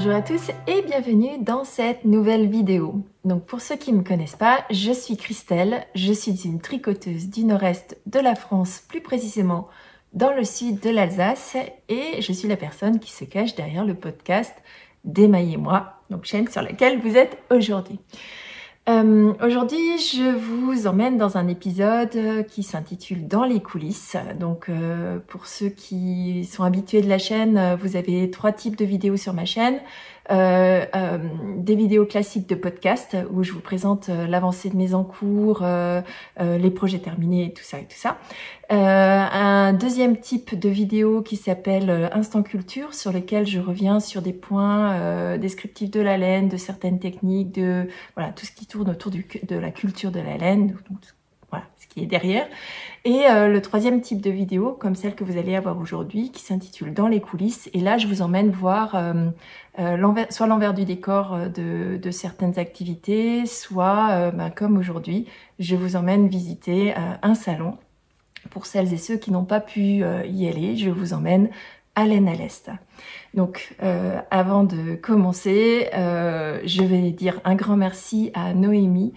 Bonjour à tous et bienvenue dans cette nouvelle vidéo. Donc pour ceux qui ne me connaissent pas, je suis Christelle, je suis une tricoteuse du nord-est de la France, plus précisément dans le sud de l'Alsace, et je suis la personne qui se cache derrière le podcast d'Émaillez-moi, donc chaîne sur laquelle vous êtes aujourd'hui. Aujourd'hui, je vous emmène dans un épisode qui s'intitule Dans les coulisses. Donc, pour ceux qui sont habitués de la chaîne, vous avez 3 types de vidéos sur ma chaîne. Des vidéos classiques de podcast où je vous présente l'avancée de mes encours, les projets terminés et tout ça et tout ça. Un deuxième type de vidéo qui s'appelle Instant Culture, sur lequel je reviens sur des points descriptifs de la laine, de certaines techniques, de voilà tout ce qui tourne autour de la culture de la laine, donc, voilà ce qui est derrière. Et le troisième type de vidéo, comme celle que vous allez avoir aujourd'hui, qui s'intitule Dans les coulisses. Et là, je vous emmène voir soit l'envers du décor de certaines activités, soit, comme aujourd'hui, je vous emmène visiter un salon. Pour celles et ceux qui n'ont pas pu y aller, je vous emmène à Laine à l'Est. Donc, avant de commencer, je vais dire un grand merci à Noémie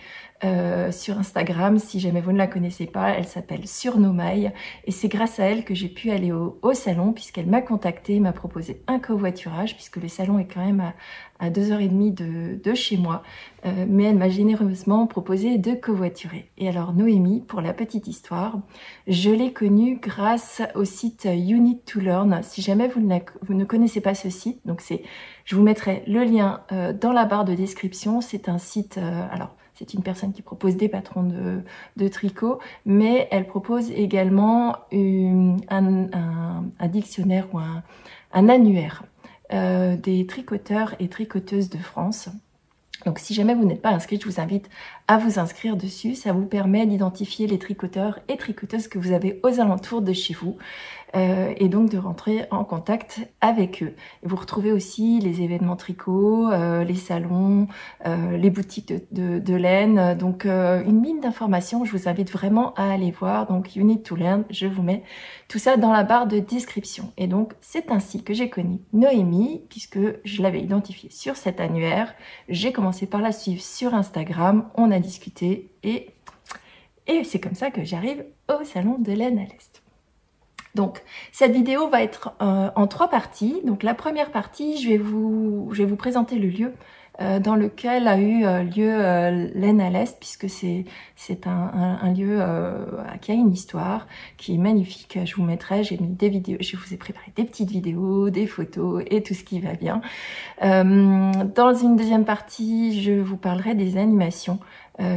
sur Instagram. Si jamais vous ne la connaissez pas, elle s'appelle Surnomaille et c'est grâce à elle que j'ai pu aller au salon, puisqu'elle m'a contacté, m'a proposé un covoiturage, puisque le salon est quand même à 2h30 de chez moi, mais elle m'a généreusement proposé de covoiturer. Et alors Noémie, pour la petite histoire, je l'ai connue grâce au site You Need to Learn. Si jamais vous ne connaissez pas ce site, donc je vous mettrai le lien dans la barre de description. C'est un site, alors c'est une personne qui propose des patrons de tricot, mais elle propose également un dictionnaire ou un annuaire des tricoteurs et tricoteuses de France. Donc si jamais vous n'êtes pas inscrit, je vous invite à vous inscrire dessus. Ça vous permet d'identifier les tricoteurs et tricoteuses que vous avez aux alentours de chez vous. Et donc de rentrer en contact avec eux. Et vous retrouvez aussi les événements tricot, les salons, les boutiques de laine, donc une mine d'informations. Je vous invite vraiment à aller voir. Donc You Need to Learn, je vous mets tout ça dans la barre de description. Et donc c'est ainsi que j'ai connu Noémie, puisque je l'avais identifiée sur cet annuaire. J'ai commencé par la suivre sur Instagram, on a discuté et c'est comme ça que j'arrive au salon de Laine à l'Est. Donc, cette vidéo va être en 3 parties. Donc, la première partie, je vais vous présenter le lieu dans lequel a eu lieu Laine à l'Est, puisque c'est un lieu qui a une histoire, qui est magnifique. Je vous mettrai, j'ai mis des vidéos, je vous ai préparé des petites vidéos, des photos et tout ce qui va bien. Dans une deuxième partie, je vous parlerai des animations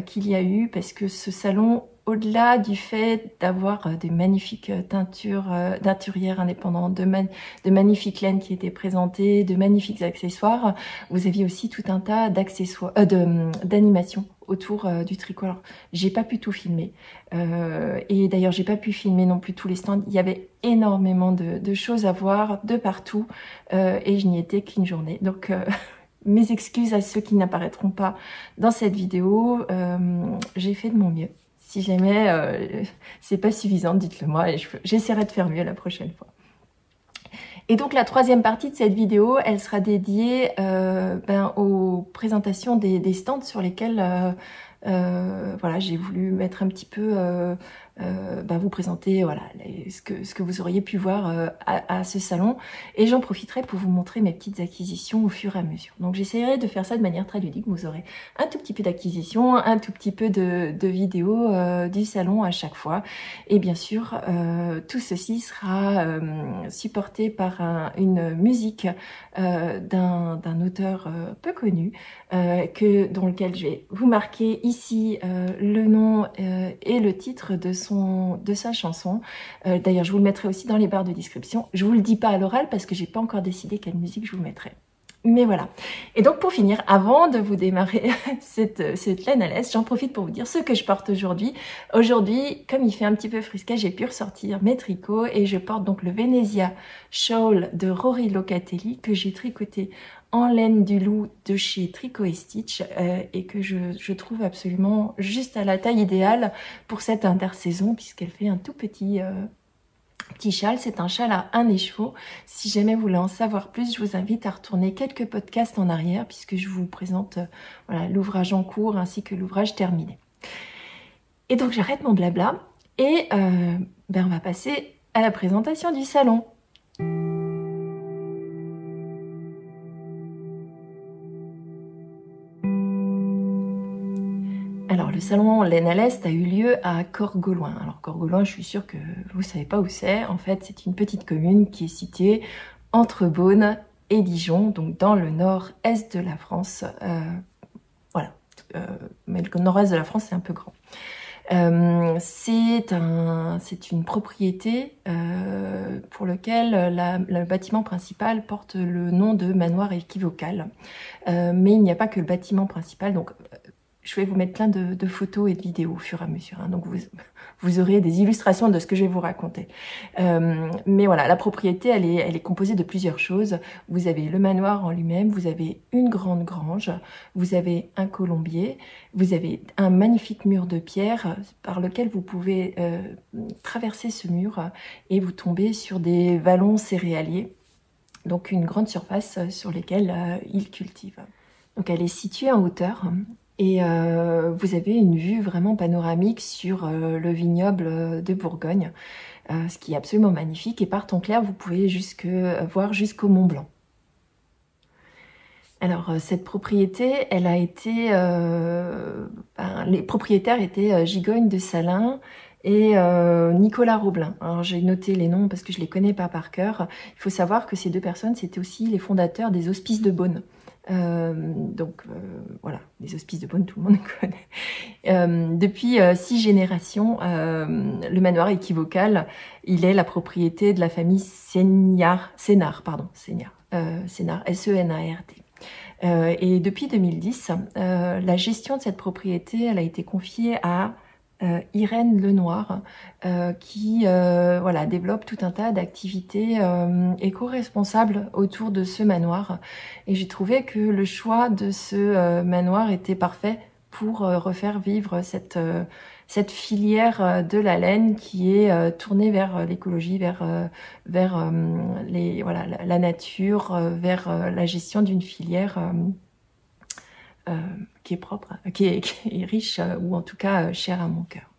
qu'il y a eu, parce que ce salon, au-delà du fait d'avoir de magnifiques teinturières indépendantes, de magnifiques laines qui étaient présentées, de magnifiques accessoires, vous aviez aussi tout un tas d'accessoires, d'animations autour du tricot. Alors, j'ai pas pu tout filmer. Et d'ailleurs, j'ai pas pu filmer non plus tous les stands. Il y avait énormément de choses à voir de partout. Et je n'y étais qu'une journée. Donc, mes excuses à ceux qui n'apparaîtront pas dans cette vidéo. J'ai fait de mon mieux. Si jamais c'est pas suffisant, dites-le moi et j'essaierai de faire mieux la prochaine fois. Et donc la troisième partie de cette vidéo, elle sera dédiée aux présentations des stands sur lesquels voilà, j'ai voulu mettre un petit peu vous présenter voilà ce que vous auriez pu voir à ce salon, et j'en profiterai pour vous montrer mes petites acquisitions au fur et à mesure. Donc j'essaierai de faire ça de manière très ludique. Vous aurez un tout petit peu d'acquisition, un tout petit peu de vidéos du salon à chaque fois, et bien sûr tout ceci sera supporté par une musique d'un auteur peu connu, dans lequel je vais vous marquer ici le nom et le titre de sa chanson. D'ailleurs, je vous le mettrai aussi dans les barres de description. Je vous le dis pas à l'oral parce que j'ai pas encore décidé quelle musique je vous mettrai. Mais voilà. Et donc pour finir, avant de vous démarrer cette laine à l'Est, j'en profite pour vous dire ce que je porte aujourd'hui. Aujourd'hui, comme il fait un petit peu frisquet, j'ai pu ressortir mes tricots et je porte donc le Venezia Shawl de Rory Locatelli que j'ai tricoté en laine du loup de chez Tricot et Stitch et que je trouve absolument juste à la taille idéale pour cette intersaison, puisqu'elle fait un tout petit petit châle, c'est un châle à un écheveau. Si jamais vous voulez en savoir plus, je vous invite à retourner quelques podcasts en arrière puisque je vous présente voilà, l'ouvrage en cours ainsi que l'ouvrage terminé. Et donc j'arrête mon blabla et on va passer à la présentation du salon. Alors, le salon Laine à l'Est a eu lieu à Corgolloin. Alors, Corgolloin, je suis sûre que vous ne savez pas où c'est. En fait, c'est une petite commune qui est située entre Beaune et Dijon, donc dans le nord-est de la France. Voilà. Mais le nord-est de la France, c'est un peu grand. C'est une propriété pour laquelle le bâtiment principal porte le nom de manoir équivocal. Mais il n'y a pas que le bâtiment principal, donc je vais vous mettre plein de photos et de vidéos au fur et à mesure. Hein, donc vous aurez des illustrations de ce que je vais vous raconter. Mais voilà, la propriété, elle est composée de plusieurs choses. Vous avez le manoir en lui-même, vous avez une grande grange, vous avez un colombier, vous avez un magnifique mur de pierre par lequel vous pouvez traverser ce mur et vous tomber sur des vallons céréaliers. Donc une grande surface sur lesquelles ils cultivent. Donc elle est située en hauteur. Et vous avez une vue vraiment panoramique sur le vignoble de Bourgogne, ce qui est absolument magnifique. Et par temps clair, vous pouvez voir jusqu'au Mont Blanc. Alors, cette propriété, elle a été... les propriétaires étaient Gigogne de Salins et Nicolas Roblin. Alors, j'ai noté les noms parce que je ne les connais pas par cœur. Il faut savoir que ces deux personnes, c'était aussi les fondateurs des Hospices de Beaune. Voilà, les Hospices de Beaune, tout le monde connaît. Depuis 6 générations, le manoir équivocal, il est la propriété de la famille Sénard, S-E-N-A-R-D. Et depuis 2010, la gestion de cette propriété, elle a été confiée à Irène Lenoir, qui voilà, développe tout un tas d'activités éco-responsables autour de ce manoir. Et j'ai trouvé que le choix de ce manoir était parfait pour refaire vivre cette filière de la laine qui est tournée vers l'écologie, vers voilà, la nature, vers la gestion d'une filière qui est propre, qui est riche ou en tout cas chère à mon cœur.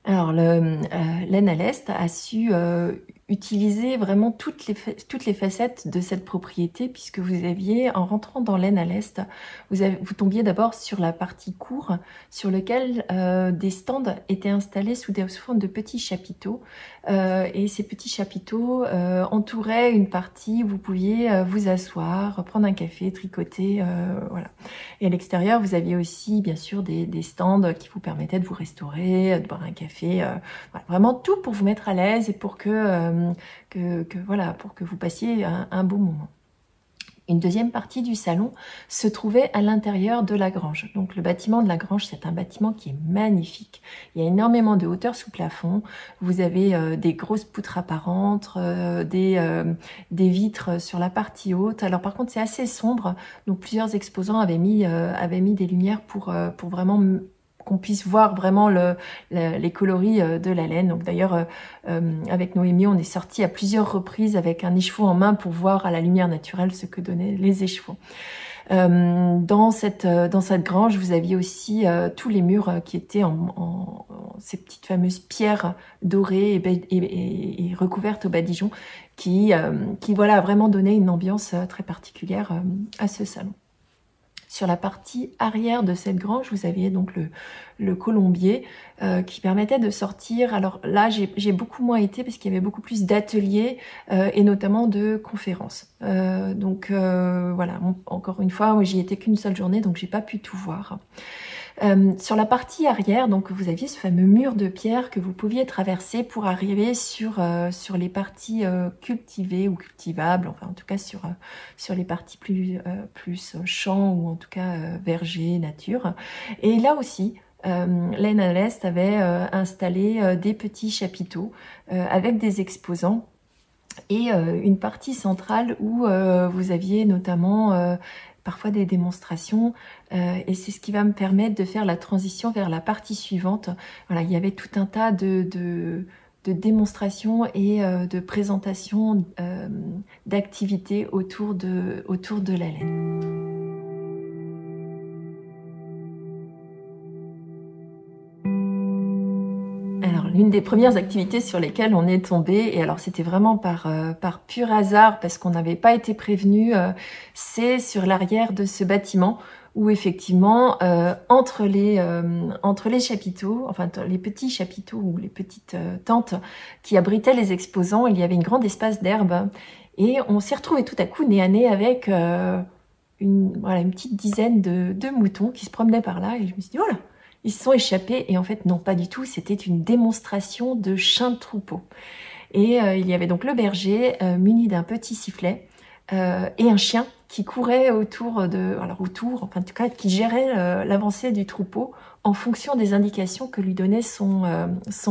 Alors, Laine à l'Est a su utiliser vraiment toutes les facettes de cette propriété, puisque vous aviez, en rentrant dans Laine à l'Est, vous tombiez d'abord sur la partie cour, sur lequel des stands étaient installés sous forme de petits chapiteaux. Et ces petits chapiteaux entouraient une partie où vous pouviez vous asseoir, prendre un café, tricoter, voilà. Et à l'extérieur, vous aviez aussi, bien sûr, des stands qui vous permettaient de vous restaurer, de boire un café, voilà, vraiment tout pour vous mettre à l'aise et pour voilà, pour que vous passiez un beau moment. Une deuxième partie du salon se trouvait à l'intérieur de la grange. Donc le bâtiment de la grange, c'est un bâtiment qui est magnifique. Il y a énormément de hauteur sous plafond. Vous avez des grosses poutres apparentes, des vitres sur la partie haute. Alors par contre, c'est assez sombre. Donc plusieurs exposants avaient mis des lumières pour vraiment qu'on puisse voir vraiment les coloris de la laine. Donc d'ailleurs, avec Noémie, on est sorti à plusieurs reprises avec un écheveau en main pour voir à la lumière naturelle ce que donnaient les échevaux. Dans cette grange, vous aviez aussi tous les murs qui étaient en ces petites fameuses pierres dorées et recouvertes au badigeon qui voilà, vraiment donnaient une ambiance très particulière à ce salon. Sur la partie arrière de cette grange, vous aviez donc le colombier qui permettait de sortir. Alors là, j'ai beaucoup moins été parce qu'il y avait beaucoup plus d'ateliers et notamment de conférences. Voilà, encore une fois, moi j'y étais qu'une seule journée, donc j'ai pas pu tout voir. Sur la partie arrière, donc vous aviez ce fameux mur de pierre que vous pouviez traverser pour arriver sur les parties cultivées ou cultivables, enfin en tout cas sur les parties plus champs ou en tout cas verger, nature. Et là aussi, Laine à l'Est avait installé des petits chapiteaux avec des exposants et une partie centrale où vous aviez notamment parfois des démonstrations et c'est ce qui va me permettre de faire la transition vers la partie suivante. Voilà, il y avait tout un tas de démonstration et de présentation d'activités autour de la laine. Alors, l'une des premières activités sur lesquelles on est tombé, et alors c'était vraiment par pur hasard parce qu'on n'avait pas été prévenu, c'est sur l'arrière de ce bâtiment où effectivement entre les chapiteaux, enfin les petits chapiteaux ou les petites tentes qui abritaient les exposants, il y avait une grande espace d'herbe et on s'est retrouvé tout à coup nez à nez avec une petite dizaine de moutons qui se promenaient par là et je me suis dit oh là, ils se sont échappés et en fait non pas du tout, c'était une démonstration de chien de troupeau. Et il y avait donc le berger muni d'un petit sifflet et un chien qui courait autour, enfin en tout cas qui gérait l'avancée du troupeau en fonction des indications que lui donnait son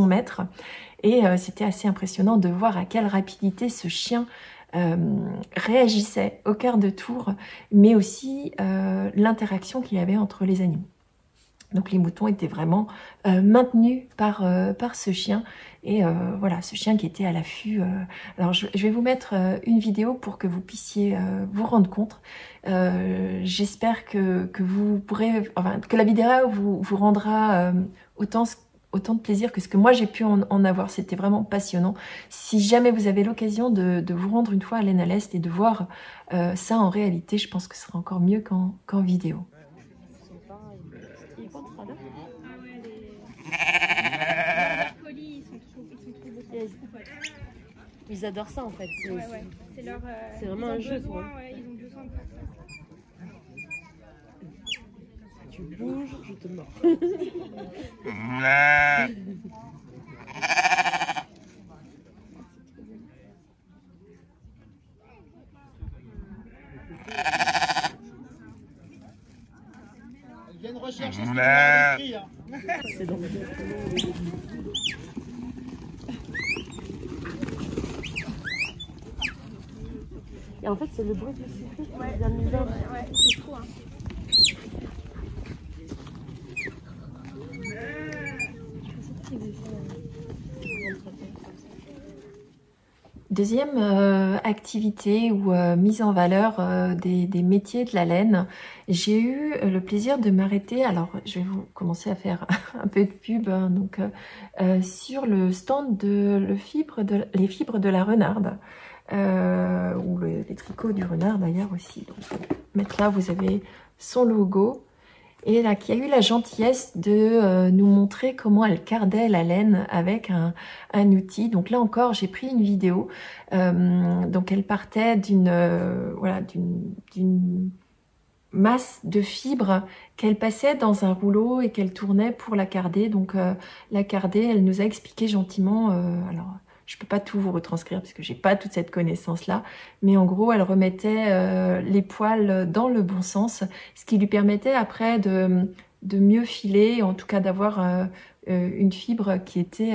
maître. Et c'était assez impressionnant de voir à quelle rapidité ce chien réagissait au quart de tour, mais aussi l'interaction qu'il y avait entre les animaux. Donc les moutons étaient vraiment maintenus par ce chien. Et voilà, ce chien qui était à l'affût. Alors je vais vous mettre une vidéo pour que vous puissiez vous rendre compte. J'espère que vous pourrez, enfin, que la vidéo vous rendra autant de plaisir que ce que moi j'ai pu en avoir. C'était vraiment passionnant. Si jamais vous avez l'occasion de vous rendre une fois à l'Aisne à l'Est et de voir ça en réalité, je pense que ce sera encore mieux qu'en vidéo. Ils adorent ça en fait. C'est vraiment un jeu. Besoin, ils ont besoin de faire ça. Tu bouges, je te mords. Ils viennent rechercher ce que tu as écrit. C'est donc... Et en fait, c'est le bruit du sifflet qui vient de nous aider. Ouais, c'est fou, hein. Deuxième activité ou mise en valeur des métiers de la laine, j'ai eu le plaisir de m'arrêter, alors je vais vous commencer à faire un peu de pub, hein, donc, sur le stand de les fibres de la renarde, ou les tricots du renard d'ailleurs aussi. Donc, mettre là, vous avez son logo. Et là, qui a eu la gentillesse de nous montrer comment elle cardait la laine avec un outil. Donc là encore, j'ai pris une vidéo. Donc elle partait d'une masse de fibres qu'elle passait dans un rouleau et qu'elle tournait pour la carder. Donc la carder, elle nous a expliqué gentiment. Alors, je peux pas tout vous retranscrire parce que j'ai pas toute cette connaissance-là, mais en gros, elle remettait les poils dans le bon sens, ce qui lui permettait après de mieux filer, en tout cas d'avoir une fibre qui était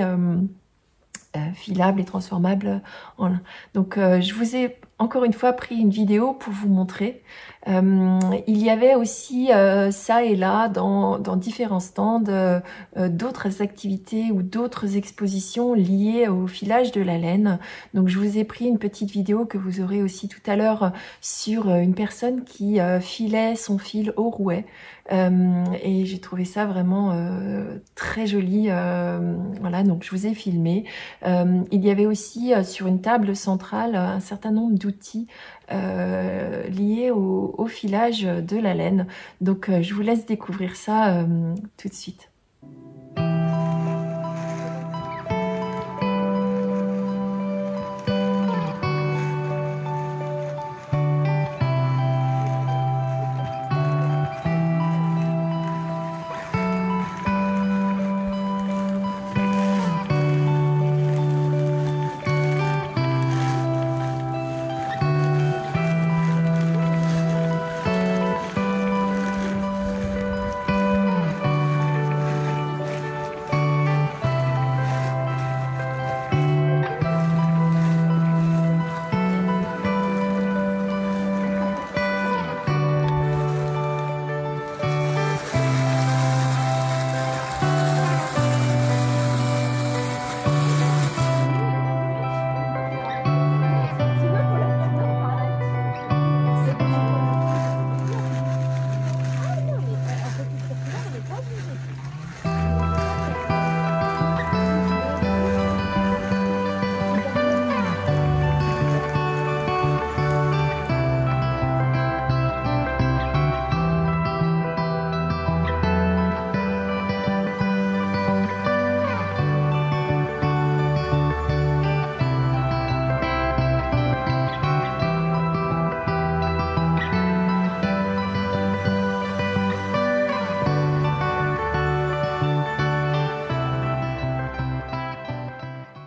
filable et transformable en lin. Donc je vous ai encore une fois pris une vidéo pour vous montrer. Il y avait aussi ça et là dans différents stands d'autres activités ou d'autres expositions liées au filage de la laine. Donc je vous ai pris une petite vidéo que vous aurez aussi tout à l'heure sur une personne qui filait son fil au rouet. Et j'ai trouvé ça vraiment très joli. Voilà, donc je vous ai filmé. Il y avait aussi sur une table centrale un certain nombre d'outils liés au filage de la laine. Donc je vous laisse découvrir ça tout de suite.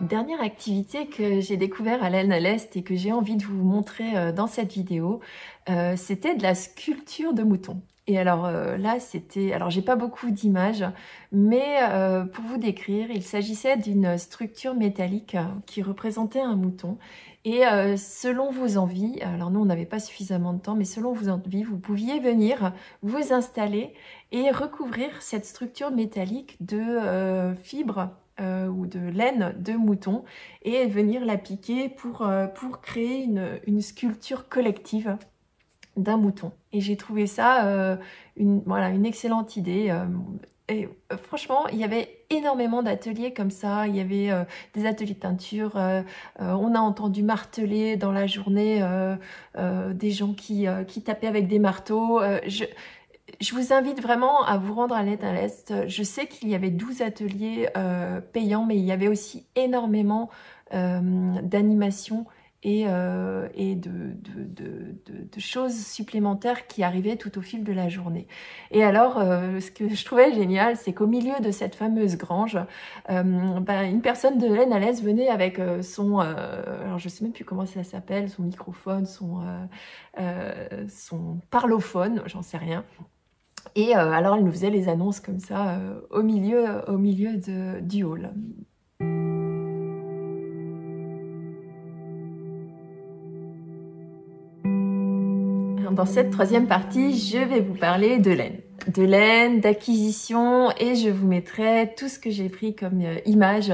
dernière activité que j'ai découvert à Laine à l'Est et que j'ai envie de vous montrer dans cette vidéo, c'était de la sculpture de moutons. Et alors là, c'était... Alors, j'ai pas beaucoup d'images, mais pour vous décrire, il s'agissait d'une structure métallique qui représentait un mouton. Et selon vos envies, alors nous, on n'avait pas suffisamment de temps, mais selon vos envies, vous pouviez venir vous installer et recouvrir cette structure métallique de fibres ou de laine de mouton et venir la piquer pour créer une sculpture collective d'un mouton. Et j'ai trouvé ça une excellente idée. Et franchement, il y avait énormément d'ateliers comme ça. Il y avait des ateliers de teinture. On a entendu marteler dans la journée des gens qui tapaient avec des marteaux. Je vous invite vraiment à vous rendre à Laine à l'Est. Je sais qu'il y avait 12 ateliers payants, mais il y avait aussi énormément d'animations et de choses supplémentaires qui arrivaient tout au fil de la journée. Et alors, ce que je trouvais génial, c'est qu'au milieu de cette fameuse grange, une personne de Laine à l'Est venait avec son... alors, je sais même plus comment ça s'appelle, son microphone, son parlophone, j'en sais rien. Et alors, elle nous faisait les annonces comme ça au milieu du hall. Dans cette troisième partie, je vais vous parler de laine, d'acquisition, et je vous mettrai tout ce que j'ai pris comme image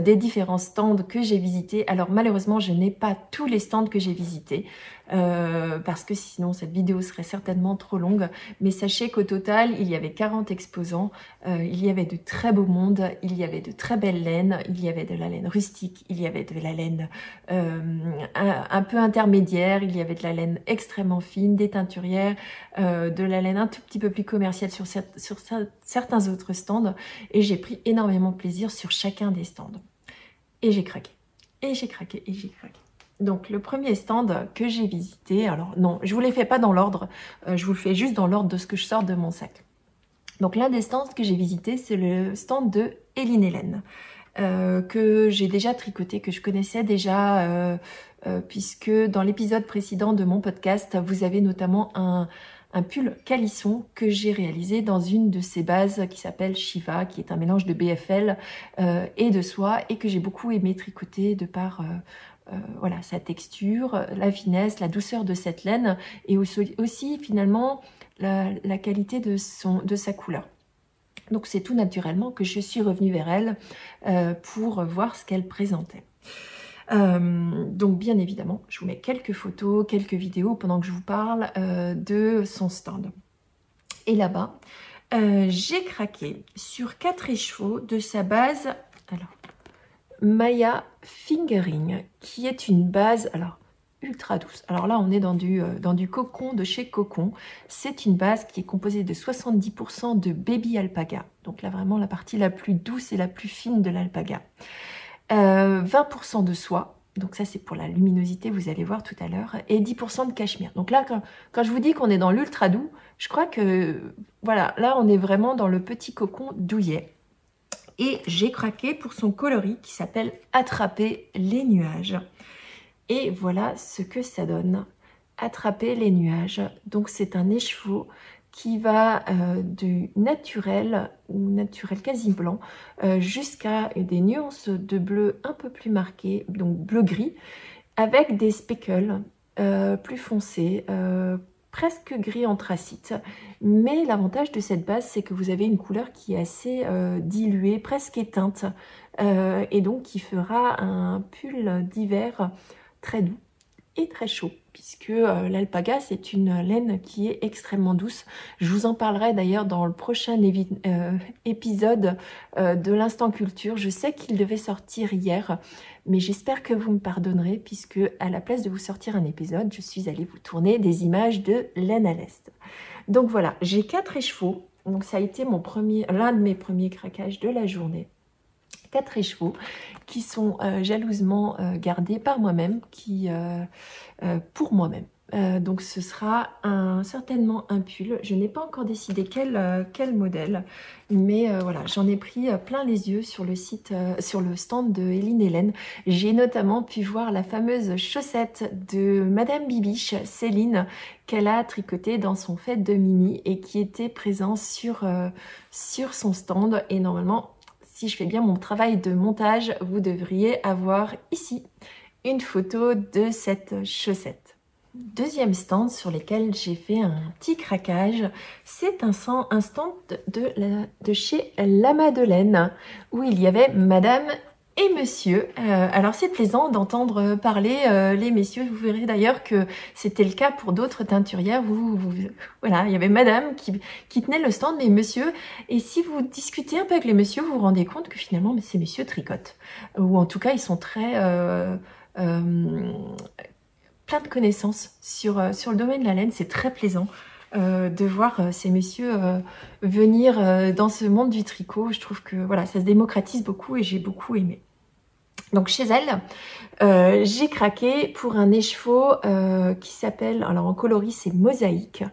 des différents stands que j'ai visités. Alors malheureusement, je n'ai pas tous les stands que j'ai visités, parce que sinon cette vidéo serait certainement trop longue, mais sachez qu'au total, il y avait 40 exposants, il y avait de très beaux mondes, il y avait de très belles laines, il y avait de la laine rustique, il y avait de la laine un peu intermédiaire, il y avait de la laine extrêmement fine, des teinturières, de la laine un tout petit peu plus commerciale sur certains autres stands, et j'ai pris énormément de plaisir sur chacun des stands. Et j'ai craqué, et j'ai craqué, et j'ai craqué. Donc le premier stand que j'ai visité, alors non, je vous les fais pas dans l'ordre, je vous le fais juste dans l'ordre de ce que je sors de mon sac. Donc l'un des stands que j'ai visité, c'est le stand de Eline Hélène, que j'ai déjà tricoté, que je connaissais déjà, puisque dans l'épisode précédent de mon podcast, vous avez notamment un pull calisson que j'ai réalisé dans une de ces bases qui s'appelle Shiva, qui est un mélange de BFL et de soie, et que j'ai beaucoup aimé tricoter de par voilà, sa texture, la finesse, la douceur de cette laine, et aussi finalement la qualité de sa couleur. Donc c'est tout naturellement que je suis revenue vers elle pour voir ce qu'elle présentait. Donc bien évidemment, je vous mets quelques photos, quelques vidéos pendant que je vous parle de son stand. Et là-bas, j'ai craqué sur 4 écheveaux de sa base, alors Maya Fingering, qui est une base alors ultra douce. Alors là, on est dans du cocon de chez Cocon. C'est une base qui est composée de 70% de baby alpaga. Donc là, vraiment la partie la plus douce et la plus fine de l'alpaga. 20% de soie, donc ça c'est pour la luminosité, vous allez voir tout à l'heure, et 10% de cachemire. Donc là, quand je vous dis qu'on est dans l'ultra doux, je crois que, voilà, là on est vraiment dans le petit cocon douillet. Et j'ai craqué pour son coloris qui s'appelle Attraper les nuages. Et voilà ce que ça donne, Attraper les nuages. Donc c'est un écheveau qui va du naturel ou naturel quasi blanc jusqu'à des nuances de bleu un peu plus marquées, donc bleu-gris, avec des speckles plus foncés, presque gris anthracite. Mais l'avantage de cette base, c'est que vous avez une couleur qui est assez diluée, presque éteinte, et donc qui fera un pull d'hiver très doux et très chaud, puisque l'alpaga c'est une laine qui est extrêmement douce. Je vous en parlerai d'ailleurs dans le prochain épisode de l'Instant Culture. Je sais qu'il devait sortir hier, mais j'espère que vous me pardonnerez, puisque à la place de vous sortir un épisode, je suis allée vous tourner des images de Laine à l'Est. Donc voilà, j'ai 4 écheveaux, donc ça a été l'un de mes premiers craquages de la journée. 4 écheveaux qui sont jalousement gardés par moi-même, pour moi-même. Donc ce sera certainement un pull. Je n'ai pas encore décidé quel modèle, mais voilà, j'en ai pris plein les yeux sur le site, sur le stand de Eline Hélène. J'ai notamment pu voir la fameuse chaussette de Madame Bibiche, Céline, qu'elle a tricotée dans son fait de mini et qui était présent sur son stand. Et normalement, si je fais bien mon travail de montage, vous devriez avoir ici une photo de cette chaussette. Deuxième stand sur lequel j'ai fait un petit craquage, c'est un stand de chez La Madeleine, où il y avait Madame et Monsieur. Alors c'est plaisant d'entendre parler les messieurs. Vous verrez d'ailleurs que c'était le cas pour d'autres teinturières. Voilà, il y avait Madame qui tenait le stand, mais Monsieur. Et si vous discutez un peu avec les messieurs, vous vous rendez compte que finalement ces messieurs tricotent, ou en tout cas ils sont très plein de connaissances sur le domaine de la laine. C'est très plaisant de voir ces messieurs venir dans ce monde du tricot. Je trouve que voilà, ça se démocratise beaucoup et j'ai beaucoup aimé. Donc chez elle, j'ai craqué pour un écheveau qui s'appelle, alors en coloris c'est Mosaïque.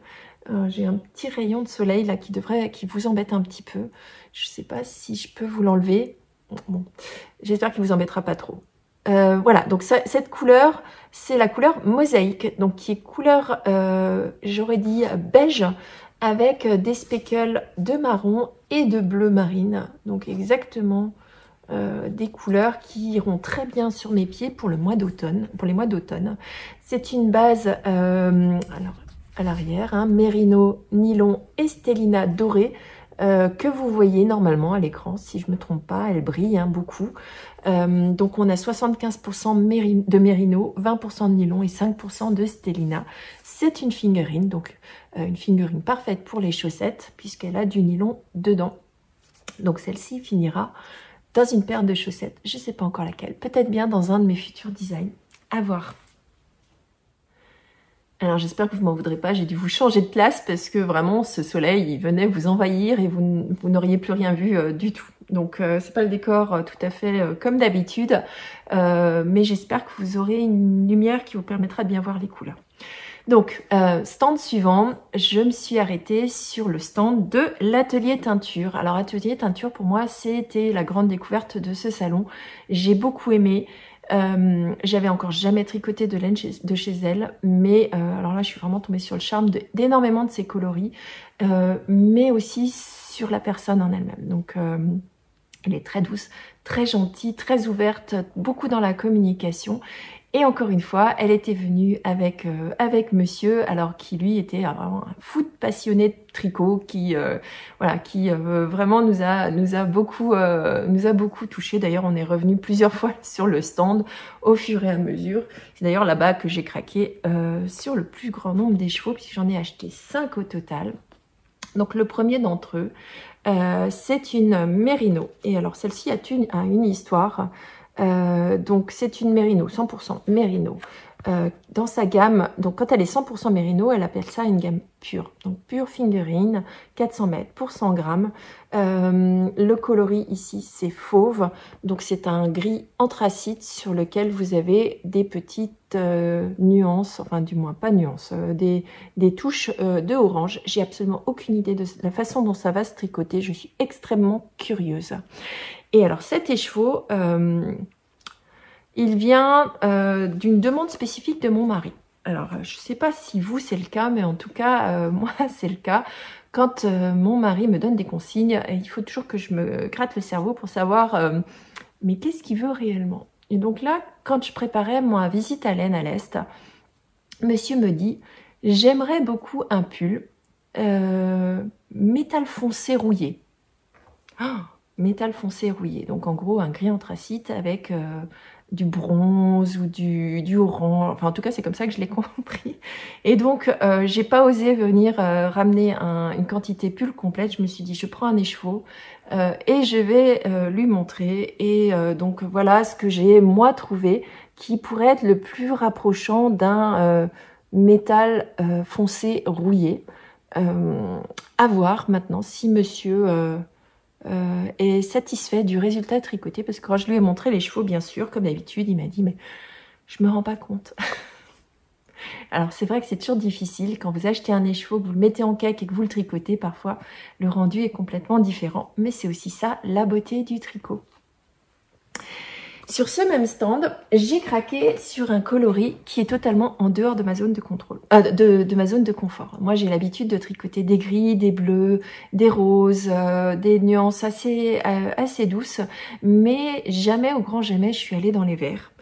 J'ai un petit rayon de soleil là qui vous embête un petit peu. Je sais pas si je peux vous l'enlever. Bon, j'espère qu'il vous embêtera pas trop. Voilà, donc cette couleur, c'est la couleur Mosaïque, donc qui est couleur, j'aurais dit beige, avec des speckles de marron et de bleu marine. Donc exactement des couleurs qui iront très bien sur mes pieds pour les mois d'automne. C'est une base, alors à l'arrière, hein, mérino, nylon et stellina doré. Que vous voyez normalement à l'écran, si je ne me trompe pas, elle brille hein, beaucoup. Donc on a 75% de mérino, 20% de nylon et 5% de stellina. C'est une fingering, donc une fingering parfaite pour les chaussettes, puisqu'elle a du nylon dedans. Donc celle-ci finira dans une paire de chaussettes, je ne sais pas encore laquelle, peut-être bien dans un de mes futurs designs, à voir. Alors j'espère que vous m'en voudrez pas, j'ai dû vous changer de place parce que vraiment ce soleil il venait vous envahir et vous n'auriez plus rien vu du tout. Donc c'est pas le décor tout à fait comme d'habitude, mais j'espère que vous aurez une lumière qui vous permettra de bien voir les couleurs. Donc stand suivant, je me suis arrêtée sur le stand de l'atelier teinture. Alors atelier teinture pour moi c'était la grande découverte de ce salon, j'ai beaucoup aimé. J'avais encore jamais tricoté de laine de chez elle, mais alors là je suis vraiment tombée sur le charme d'énormément de ses coloris, mais aussi sur la personne en elle-même. Donc elle est très douce, très gentille, très ouverte, beaucoup dans la communication. Et encore une fois, elle était venue avec Monsieur, alors qui lui était vraiment un fou passionné de tricot, qui voilà, qui vraiment nous a beaucoup touché. D'ailleurs, on est revenu plusieurs fois sur le stand au fur et à mesure. C'est d'ailleurs là-bas que j'ai craqué sur le plus grand nombre des chevaux, puisque j'en ai acheté 5 au total. Donc le premier d'entre eux, c'est une mérino. Et alors celle-ci a une histoire. Donc c'est une mérino, 100% mérino. Dans sa gamme, donc quand elle est 100% mérino, elle appelle ça une gamme pure. Donc pure fingering, 400 mètres pour 100 grammes. Le coloris ici c'est fauve, donc c'est un gris anthracite sur lequel vous avez des petites nuances, enfin du moins pas nuances, des touches de orange. J'ai absolument aucune idée de la façon dont ça va se tricoter, je suis extrêmement curieuse. Et alors cet écheveau, il vient d'une demande spécifique de mon mari. Alors je ne sais pas si vous c'est le cas, mais en tout cas moi c'est le cas. Quand mon mari me donne des consignes, il faut toujours que je me gratte le cerveau pour savoir mais qu'est-ce qu'il veut réellement. Et donc là, quand je préparais ma visite à laine à l'Est, monsieur me dit « J'aimerais beaucoup un pull métal foncé rouillé. Oh » métal foncé rouillé, donc en gros un gris anthracite avec du bronze ou du orange, enfin en tout cas c'est comme ça que je l'ai compris. Et donc j'ai pas osé venir ramener une quantité pull complète, je me suis dit je prends un écheveau et je vais lui montrer. Et donc voilà ce que j'ai moi trouvé qui pourrait être le plus rapprochant d'un métal foncé rouillé. À voir maintenant si monsieur est satisfait du résultat tricoté, parce que quand je lui ai montré les chevaux, bien sûr, comme d'habitude, il m'a dit mais je me rends pas compte. Alors c'est vrai que c'est toujours difficile quand vous achetez un écheveau, que vous le mettez en cake et que vous le tricotez, parfois le rendu est complètement différent, mais c'est aussi ça la beauté du tricot. Sur ce même stand, j'ai craqué sur un coloris qui est totalement en dehors de ma zone de contrôle, de ma zone de confort. Moi, j'ai l'habitude de tricoter des gris, des bleus, des roses, des nuances assez douces, mais jamais, au grand jamais, je suis allée dans les verts.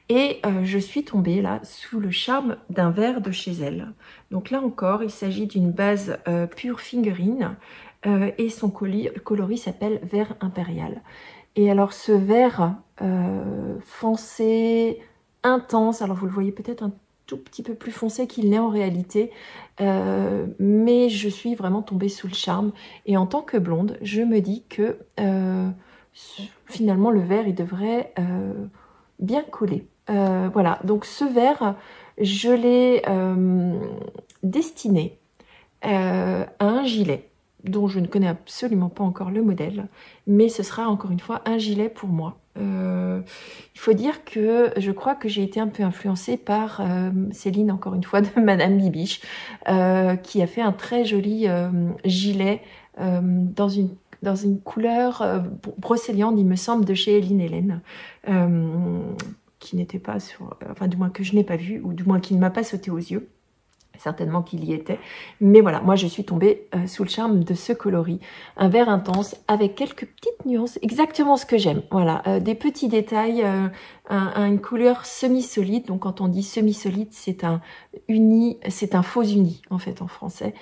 Et je suis tombée là sous le charme d'un vert de chez elle. Donc là encore, il s'agit d'une base pure fingering et son coloris s'appelle vert impérial. Et alors ce vert foncé, intense, alors vous le voyez peut-être un tout petit peu plus foncé qu'il n'est en réalité, mais je suis vraiment tombée sous le charme. Et en tant que blonde, je me dis que finalement le vert il devrait bien coller. Voilà, donc ce vert, je l'ai destiné à un gilet dont je ne connais absolument pas encore le modèle, mais ce sera encore une fois un gilet pour moi. Il faut dire que je crois que j'ai été un peu influencée par Céline, encore une fois, de Madame Bibiche, qui a fait un très joli gilet dans une couleur brocéliande, il me semble, de chez Hélène Hélène, qui n'était pas sur... Enfin, du moins que je n'ai pas vu, ou du moins qui ne m'a pas sauté aux yeux. Certainement qu'il y était, mais voilà, moi je suis tombée sous le charme de ce coloris, un vert intense avec quelques petites nuances, exactement ce que j'aime, voilà, des petits détails, une couleur semi-solide. Donc quand on dit semi-solide, c'est un faux uni en fait en français,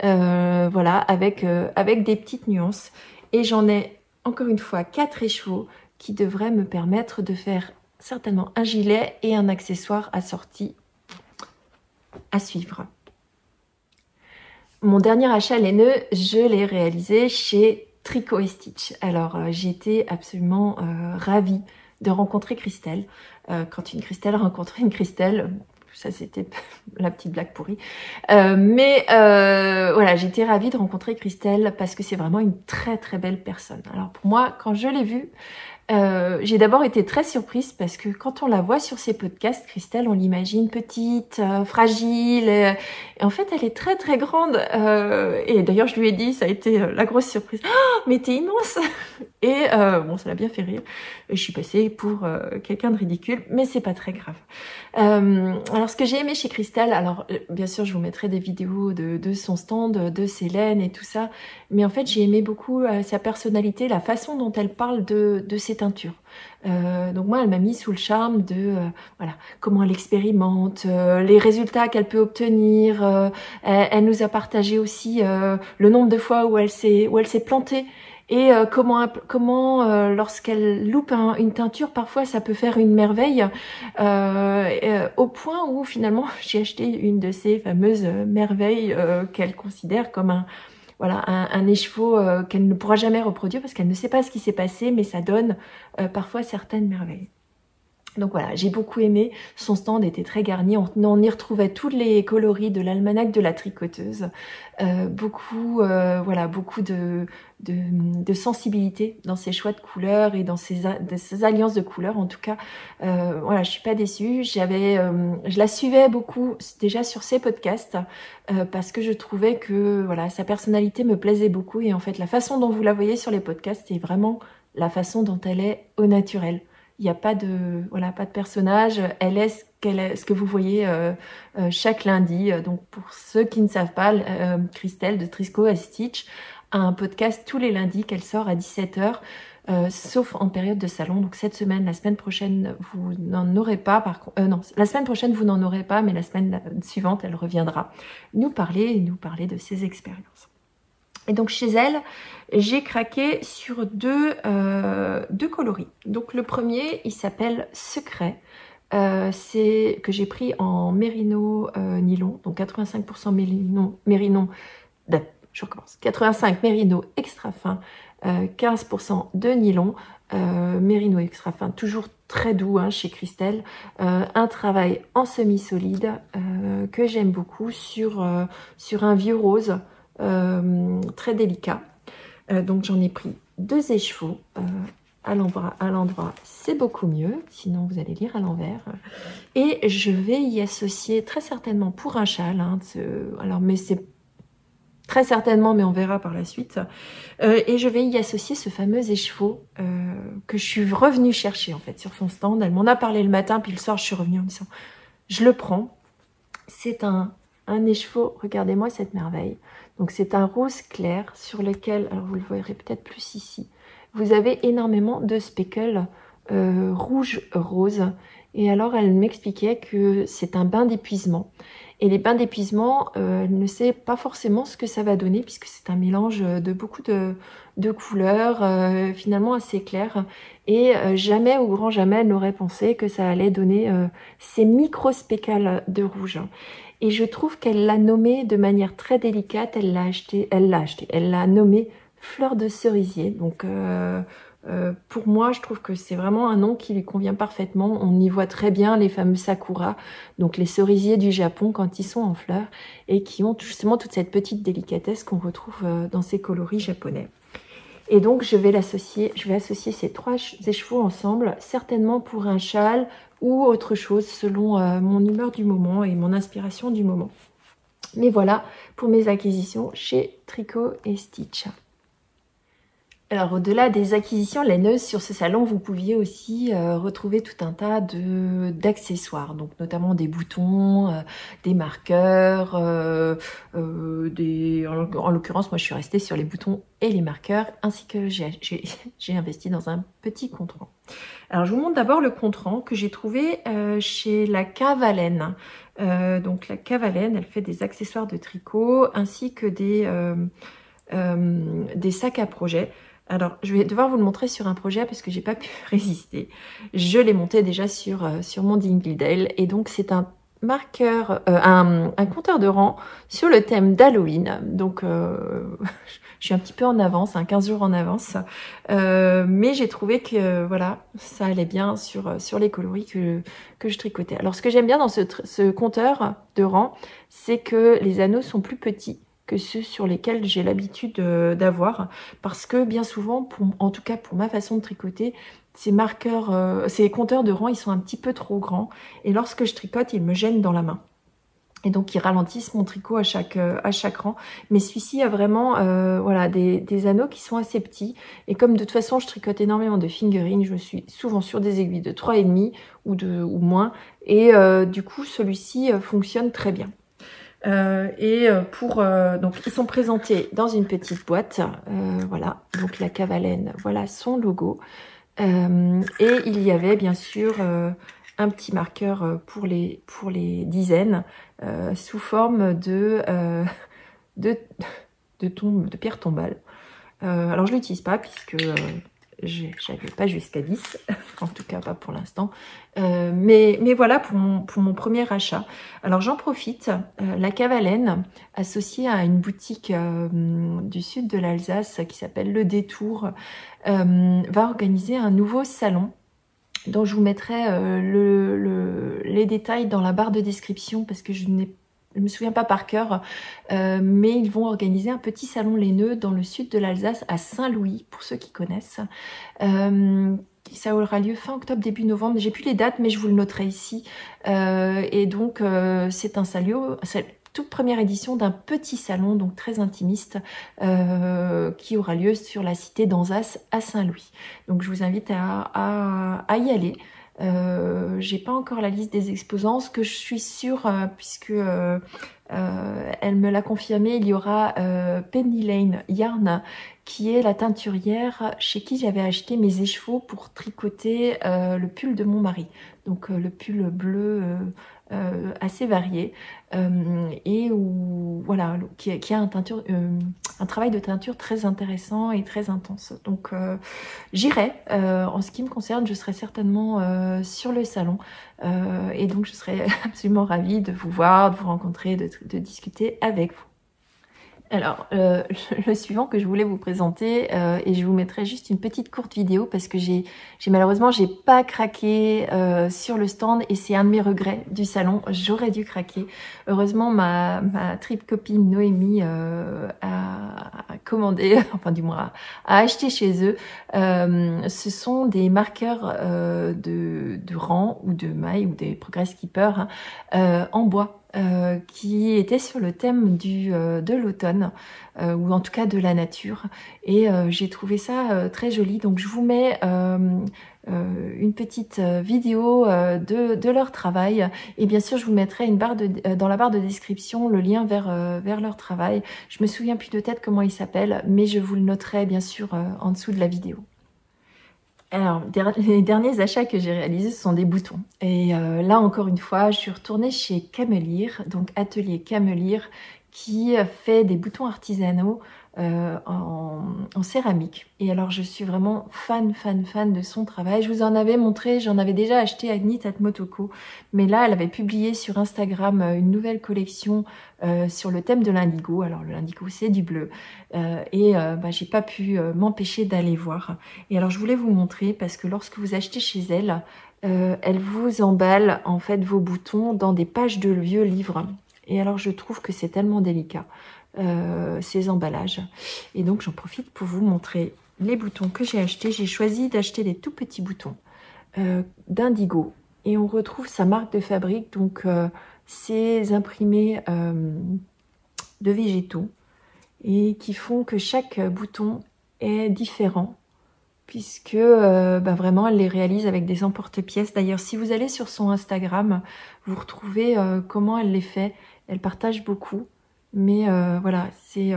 voilà, avec des petites nuances. Et j'en ai encore une fois 4 écheveaux qui devraient me permettre de faire certainement un gilet et un accessoire assorti à suivre. Mon dernier achat laineux, je l'ai réalisé chez Tricot & Stitch. Alors, j'ai été absolument ravie de rencontrer Christelle. Quand une Christelle rencontre une Christelle, ça c'était la petite blague pourrie. Mais voilà, j'étais ravie de rencontrer Christelle parce que c'est vraiment une très très belle personne. Alors pour moi, quand je l'ai vue, j'ai d'abord été très surprise parce que quand on la voit sur ses podcasts, Christelle, on l'imagine petite, fragile, et en fait elle est très très grande, et d'ailleurs je lui ai dit, ça a été la grosse surprise, oh, mais t'es immense. Et bon, ça l'a bien fait rire, je suis passée pour quelqu'un de ridicule, mais c'est pas très grave. Alors ce que j'ai aimé chez Christelle, alors bien sûr je vous mettrai des vidéos de son stand, de ses laines et tout ça, mais en fait j'ai aimé beaucoup sa personnalité, la façon dont elle parle de ses teintures. Donc moi elle m'a mis sous le charme de voilà, comment elle expérimente, les résultats qu'elle peut obtenir. Elle nous a partagé aussi le nombre de fois où elle s'est plantée. Et comment lorsqu'elle loupe une teinture, parfois ça peut faire une merveille, au point où finalement j'ai acheté une de ces fameuses merveilles qu'elle considère comme un écheveau qu'elle ne pourra jamais reproduire parce qu'elle ne sait pas ce qui s'est passé, mais ça donne parfois certaines merveilles. Donc voilà, j'ai beaucoup aimé, son stand était très garni, on y retrouvait tous les coloris de l'almanach de la tricoteuse, beaucoup de sensibilité dans ses choix de couleurs et dans ses alliances de couleurs. En tout cas, voilà, je suis pas déçue, je la suivais beaucoup déjà sur ses podcasts, parce que je trouvais que voilà, sa personnalité me plaisait beaucoup, et en fait la façon dont vous la voyez sur les podcasts, c'est vraiment la façon dont elle est au naturel. Il n'y a pas de personnage, elle est ce que vous voyez chaque lundi. Donc pour ceux qui ne savent pas, Christelle de Tricot & Stitch a un podcast tous les lundis qu'elle sort à 17 h, sauf en période de salon. Donc cette semaine, la semaine prochaine, vous n'en aurez pas. Non, la semaine prochaine, vous n'en aurez pas, mais la semaine suivante, elle reviendra nous parler de ses expériences. Et donc chez elle, j'ai craqué sur deux coloris. Donc le premier, il s'appelle Secret. C'est que j'ai pris en mérino nylon, donc 85% mérino, je recommence, 85 mérino extra fin, 15% de nylon, mérino extra fin, toujours très doux chez Christelle, un travail en semi-solide que j'aime beaucoup sur un vieux rose, très délicat. Donc j'en ai pris 2 écheveaux à l'endroit, c'est beaucoup mieux. Sinon, vous allez lire à l'envers. Et je vais y associer très certainement pour un châle. Hein, alors, mais c'est très certainement, mais on verra par la suite. Et je vais y associer ce fameux écheveau que je suis revenue chercher en fait sur son stand. Elle m'en a parlé le matin, puis le soir, je suis revenue en disant, je le prends. C'est un écheveau, regardez-moi cette merveille. Donc c'est un rose clair sur lequel, alors vous le verrez peut-être plus ici, vous avez énormément de speckles rouge-rose. Et alors elle m'expliquait que c'est un bain d'épuisement. Et les bains d'épuisement, elle ne sait pas forcément ce que ça va donner, puisque c'est un mélange de beaucoup de couleurs, finalement assez claires. Et jamais, au grand jamais, elle n'aurait pensé que ça allait donner ces micro-speckles de rouge. Et je trouve qu'elle l'a nommé de manière très délicate. Elle l'a nommé fleur de cerisier. Donc pour moi, je trouve que c'est vraiment un nom qui lui convient parfaitement. On y voit très bien les fameux sakura, donc les cerisiers du Japon quand ils sont en fleurs et qui ont justement toute cette petite délicatesse qu'on retrouve dans ces coloris japonais. Et donc je vais associer ces trois écheveaux ensemble, certainement pour un châle ou autre chose selon mon humeur du moment et mon inspiration du moment. Mais voilà pour mes acquisitions chez Tricot et Stitch. Alors au-delà des acquisitions laineuses sur ce salon, vous pouviez aussi retrouver tout un tas d'accessoires, donc notamment des boutons, des marqueurs, en l'occurrence moi je suis restée sur les boutons et les marqueurs, ainsi que j'ai investi dans un petit compte-rang. Alors je vous montre d'abord le compte-rang que j'ai trouvé chez la Cavalaine. Donc la Cavalaine, elle fait des accessoires de tricot ainsi que des sacs à projet. Alors, je vais devoir vous le montrer sur un projet parce que j'ai pas pu résister. Je l'ai monté déjà sur mon Dingley et donc c'est un marqueur, un compteur de rang sur le thème d'Halloween. Donc, je suis un petit peu en avance, 15 jours en avance. Mais j'ai trouvé que voilà, ça allait bien sur les coloris que je tricotais. Alors, ce que j'aime bien dans ce compteur de rang, c'est que les anneaux sont plus petits que ceux sur lesquels j'ai l'habitude d'avoir, parce que bien souvent, en tout cas pour ma façon de tricoter, ces marqueurs, ces compteurs de rang, ils sont un petit peu trop grands, et lorsque je tricote, ils me gênent dans la main. Et donc, ils ralentissent mon tricot à chaque rang. Mais celui-ci a vraiment voilà, des anneaux qui sont assez petits. Et comme de toute façon, je tricote énormément de fingering, je me suis souvent sur des aiguilles de 3,5 ou moins. Et du coup, celui-ci fonctionne très bien. Donc ils sont présentés dans une petite boîte, voilà, donc la Cavalaine, voilà son logo, et il y avait bien sûr un petit marqueur pour les dizaines sous forme de pierre tombale. Alors je l'utilise pas puisque j'avais pas jusqu'à 10, en tout cas pas pour l'instant. Mais voilà pour mon premier achat. Alors j'en profite, la Cavalaine, associée à une boutique du sud de l'Alsace qui s'appelle Le Détour, va organiser un nouveau salon dont je vous mettrai les détails dans la barre de description parce que je ne me souviens pas par cœur, mais ils vont organiser un petit salon laineux dans le sud de l'Alsace, à Saint-Louis, pour ceux qui connaissent. Ça aura lieu fin octobre, début novembre. J'ai plus les dates, mais je vous le noterai ici. Et donc, c'est un salon, c'est toute première édition d'un petit salon, donc très intimiste, qui aura lieu sur la cité d'Anzas à Saint-Louis. Donc, je vous invite à y aller. J'ai pas encore la liste des exposants, ce que je suis sûre, puisque elle me l'a confirmé, il y aura Penny Lane Yarn, qui est la teinturière chez qui j'avais acheté mes écheveaux pour tricoter le pull de mon mari. Donc le pull bleu assez varié et où voilà, qui a un travail de teinture très intéressant et très intense. Donc j'irai. En ce qui me concerne, je serai certainement sur le salon et donc je serai absolument ravie de vous voir, de vous rencontrer, de discuter avec vous. Alors, le suivant que je voulais vous présenter, et je vous mettrai juste une petite courte vidéo parce que malheureusement, j'ai pas craqué sur le stand et c'est un de mes regrets du salon. J'aurais dû craquer. Heureusement, ma trip copine Noémie a commandé, enfin du moins a acheté chez eux. Ce sont des marqueurs de rang ou de maille ou des Progress Keeper en bois. Qui était sur le thème de l'automne, ou en tout cas de la nature. Et j'ai trouvé ça très joli. Donc je vous mets une petite vidéo de leur travail. Et bien sûr, je vous mettrai dans la barre de description le lien vers leur travail. Je me souviens plus de tête comment il s'appelle, mais je vous le noterai bien sûr en dessous de la vidéo. Alors, les derniers achats que j'ai réalisés, ce sont des boutons. Et là, encore une fois, je suis retournée chez Camelire, donc Atelier Camelire, qui fait des boutons artisanaux en céramique. Et alors, je suis vraiment fan de son travail. Je vous en avais montré, j'en avais déjà acheté à Knit at Motoko. Mais là, elle avait publié sur Instagram une nouvelle collection sur le thème de l'indigo. Alors, le l'indigo, c'est du bleu. J'ai pas pu m'empêcher d'aller voir. Et alors, je voulais vous montrer parce que lorsque vous achetez chez elle, elle vous emballe en fait vos boutons dans des pages de vieux livres. Et alors, je trouve que c'est tellement délicat, ces emballages. Et donc, j'en profite pour vous montrer les boutons que j'ai achetés. J'ai choisi d'acheter des tout petits boutons d'indigo. Et on retrouve sa marque de fabrique, donc ces imprimés de végétaux. Et qui font que chaque bouton est différent puisque vraiment elle les réalise avec des emporte-pièces. D'ailleurs, si vous allez sur son Instagram, vous retrouvez comment elle les fait. Elle partage beaucoup, mais voilà, j'ai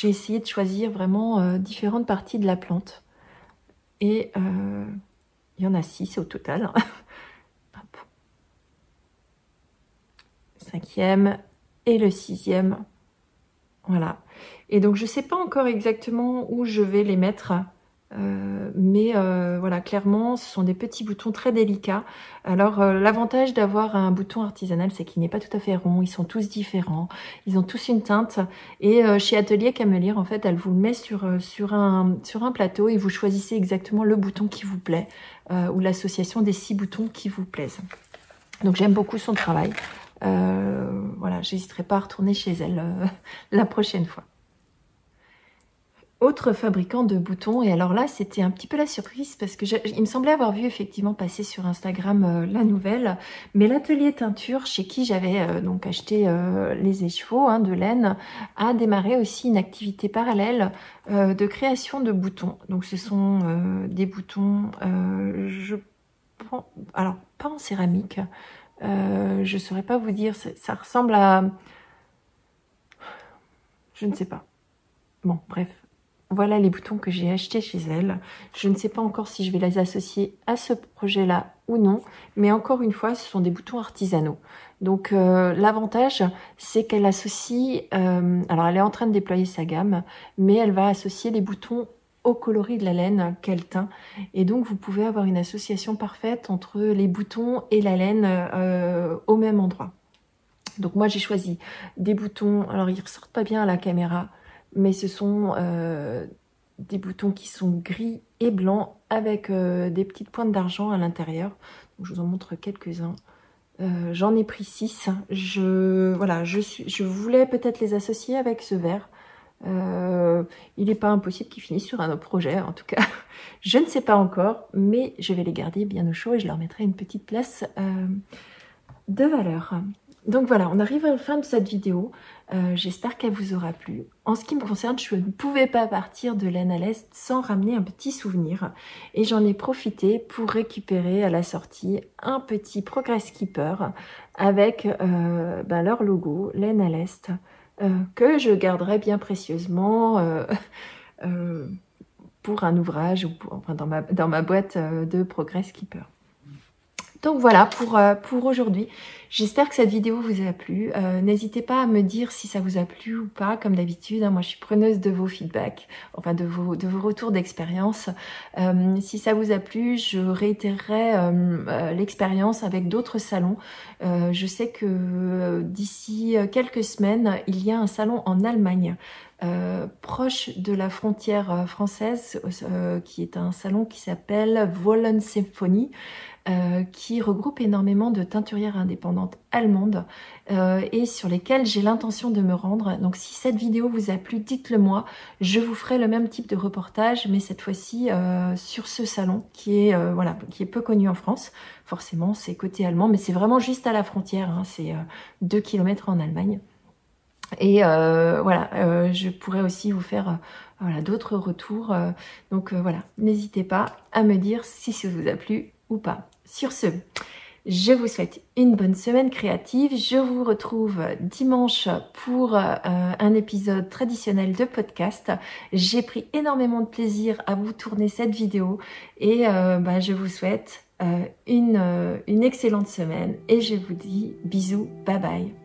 essayé de choisir vraiment différentes parties de la plante. Et il y en a 6 au total. Hop. 5e et le 6e. Voilà. Et donc, je ne sais pas encore exactement où je vais les mettre. Voilà, clairement, ce sont des petits boutons très délicats. Alors, l'avantage d'avoir un bouton artisanal, c'est qu'il n'est pas tout à fait rond. Ils sont tous différents. Ils ont tous une teinte. Et chez Atelier Camelire, en fait, elle vous le met sur un plateau et vous choisissez exactement le bouton qui vous plaît ou l'association des 6 boutons qui vous plaisent. Donc, j'aime beaucoup son travail. Voilà, j'hésiterai pas à retourner chez elle la prochaine fois. Autre fabricant de boutons, et alors là c'était un petit peu la surprise parce que il me semblait avoir vu effectivement passer sur Instagram la nouvelle, mais l'atelier teinture chez qui j'avais donc acheté les écheveaux de laine a démarré aussi une activité parallèle de création de boutons. Donc ce sont des boutons, alors pas en céramique, je saurais pas vous dire, ça ressemble à... Je ne sais pas. Bon, bref. Voilà les boutons que j'ai achetés chez elle. Je ne sais pas encore si je vais les associer à ce projet-là ou non. Mais encore une fois, ce sont des boutons artisanaux. Donc, l'avantage, c'est qu'elle associe... alors, elle est en train de déployer sa gamme, mais elle va associer les boutons au coloris de la laine qu'elle teint. Et donc, vous pouvez avoir une association parfaite entre les boutons et la laine au même endroit. Donc, moi, j'ai choisi des boutons... Alors, ils ne ressortent pas bien à la caméra, mais ce sont des boutons qui sont gris et blancs avec des petites pointes d'argent à l'intérieur. Je vous en montre quelques-uns. J'en ai pris 6. Je voulais peut-être les associer avec ce vert. Il n'est pas impossible qu'ils finissent sur un autre projet, en tout cas. Je ne sais pas encore, mais je vais les garder bien au chaud et je leur mettrai une petite place de valeur. Donc voilà, on arrive à la fin de cette vidéo. J'espère qu'elle vous aura plu. En ce qui me concerne, je ne pouvais pas partir de Laine à l'Est sans ramener un petit souvenir. Et j'en ai profité pour récupérer à la sortie un petit Progress Keeper avec leur logo, Laine à l'Est, que je garderai bien précieusement pour un ouvrage ou dans ma boîte de Progress Keeper. Donc voilà pour aujourd'hui. J'espère que cette vidéo vous a plu. N'hésitez pas à me dire si ça vous a plu ou pas, comme d'habitude. Hein, moi, je suis preneuse de vos feedbacks, enfin de vos retours d'expérience. Si ça vous a plu, je réitérerai l'expérience avec d'autres salons. Je sais que d'ici quelques semaines, il y a un salon en Allemagne. Proche de la frontière française, qui est un salon qui s'appelle Wollensymphonie, qui regroupe énormément de teinturières indépendantes allemandes et sur lesquelles j'ai l'intention de me rendre. Donc si cette vidéo vous a plu, dites-le moi. Je vous ferai le même type de reportage, mais cette fois-ci sur ce salon qui est, voilà, qui est peu connu en France. Forcément, c'est côté allemand, mais c'est vraiment juste à la frontière. Hein, c'est 2 km en Allemagne. Et voilà, je pourrais aussi vous faire voilà, d'autres retours. Donc voilà, n'hésitez pas à me dire si ça vous a plu ou pas. Sur ce, je vous souhaite une bonne semaine créative. Je vous retrouve dimanche pour un épisode traditionnel de podcast. J'ai pris énormément de plaisir à vous tourner cette vidéo et je vous souhaite une excellente semaine et je vous dis bisous, bye bye.